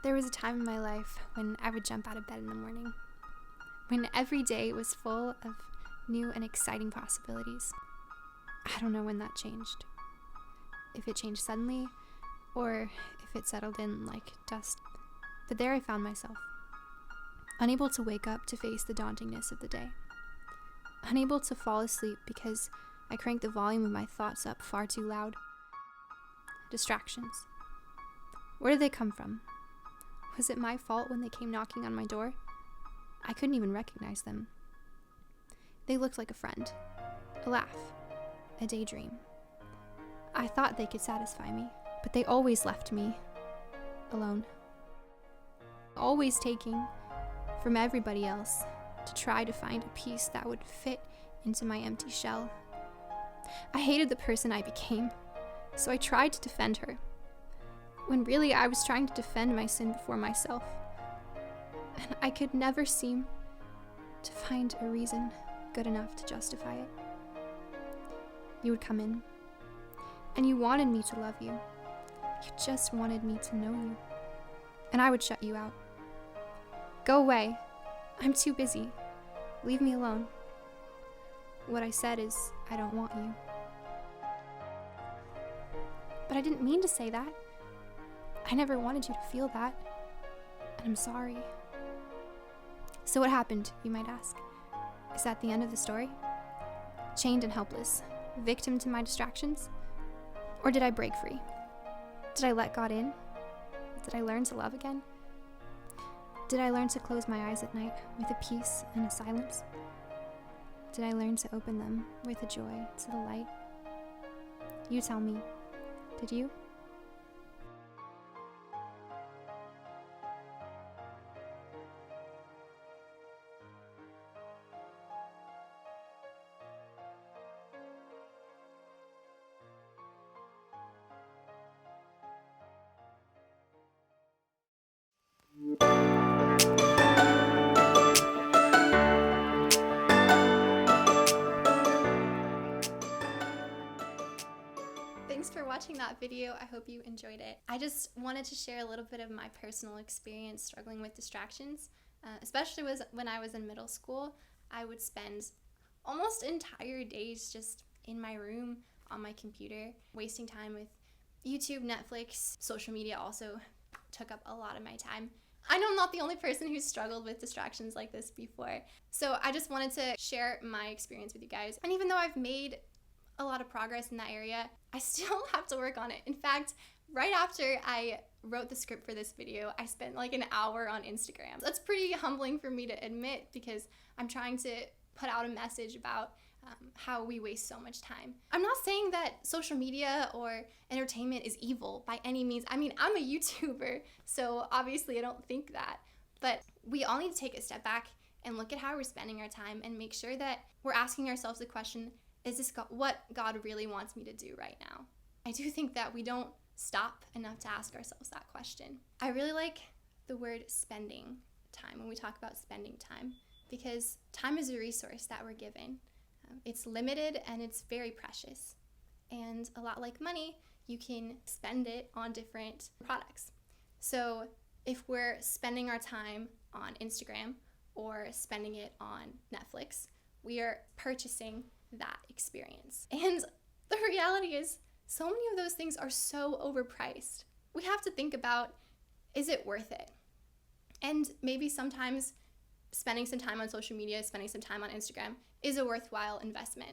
There was a time in my life when I would jump out of bed in the morning, when every day was full of new and exciting possibilities. I don't know when that changed. If it changed suddenly, or if it settled in like dust. But there I found myself, unable to wake up to face the dauntingness of the day. Unable to fall asleep because I cranked the volume of my thoughts up far too loud. Distractions. Where did they come from? Was it my fault when they came knocking on my door? I couldn't even recognize them. They looked like a friend, a laugh, a daydream. I thought they could satisfy me, but they always left me alone. Always taking from everybody else to try to find a piece that would fit into my empty shell. I hated the person I became, so I tried to defend her, when really I was trying to defend my sin before myself. And I could never seem to find a reason good enough to justify it. You would come in, and you wanted me to love you. You just wanted me to know you. And I would shut you out. Go away. I'm too busy. Leave me alone. What I said is, I don't want you. But I didn't mean to say that. I never wanted you to feel that. And I'm sorry. So what happened, you might ask? Is that the end of the story? Chained and helpless, victim to my distractions? Or did I break free? Did I let God in? Did I learn to love again? Did I learn to close my eyes at night with a peace and a silence? Did I learn to open them with a joy to the light? You tell me, did you? Thanks for watching that video. I hope you enjoyed it. I just wanted to share a little bit of my personal experience struggling with distractions, especially when I was in middle school. I would spend almost entire days just in my room on my computer, wasting time with YouTube, Netflix. Social media also took up a lot of my time. I know I'm not the only person who's struggled with distractions like this before. So I just wanted to share my experience with you guys. And even though I've made a lot of progress in that area, I still have to work on it. In fact, right after I wrote the script for this video, I spent like an hour on Instagram. That's pretty humbling for me to admit, because I'm trying to put out a message about how we waste so much time. I'm not saying that social media or entertainment is evil by any means. I mean, I'm a YouTuber, so obviously I don't think that. But we all need to take a step back and look at how we're spending our time and make sure that we're asking ourselves the question, is this what God really wants me to do right now? I do think that we don't stop enough to ask ourselves that question. I really like the word spending time when we talk about spending time, because time is a resource that we're given. It's limited and it's very precious. And a lot like money, you can spend it on different products. So if we're spending our time on Instagram or spending it on Netflix, we are purchasing that experience. And the reality is, so many of those things are so overpriced. We have to think about, is it worth it? And maybe sometimes spending some time on social media, spending some time on Instagram is a worthwhile investment.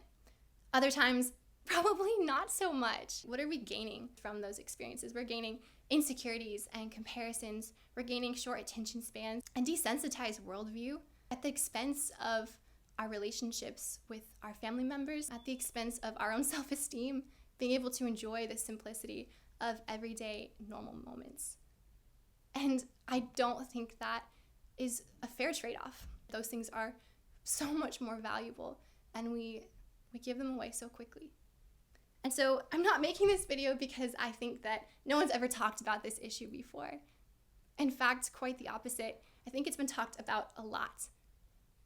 Other times, probably not so much. What are we gaining from those experiences? We're gaining insecurities and comparisons. We're gaining short attention spans and desensitized worldview at the expense of our relationships with our family members, at the expense of our own self-esteem, being able to enjoy the simplicity of everyday normal moments. And I don't think that is a fair trade-off. Those things are so much more valuable, and we give them away so quickly. And so I'm not making this video because I think that no one's ever talked about this issue before. In fact, quite the opposite. I think it's been talked about a lot.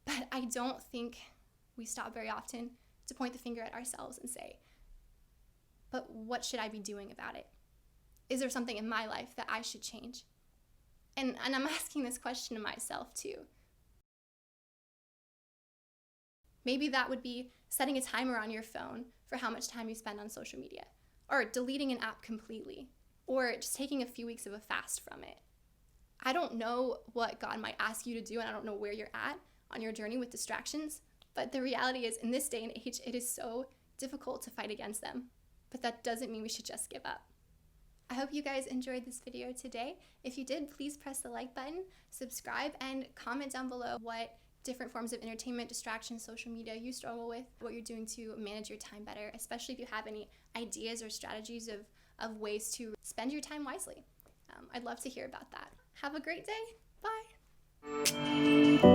But I don't think we stop very often to point the finger at ourselves and say, but what should I be doing about it? Is there something in my life that I should change? And I'm asking this question to myself too. Maybe that would be setting a timer on your phone for how much time you spend on social media, or deleting an app completely, or just taking a few weeks of a fast from it. I don't know what God might ask you to do, and I don't know where you're at on your journey with distractions, but the reality is, in this day and age, it is so difficult to fight against them. But that doesn't mean we should just give up. I hope you guys enjoyed this video today. If you did, please press the like button, subscribe, and comment down below what different forms of entertainment, distractions, social media you struggle with, what you're doing to manage your time better, especially if you have any ideas or strategies of ways to spend your time wisely. I'd love to hear about that. Have a great day. Bye.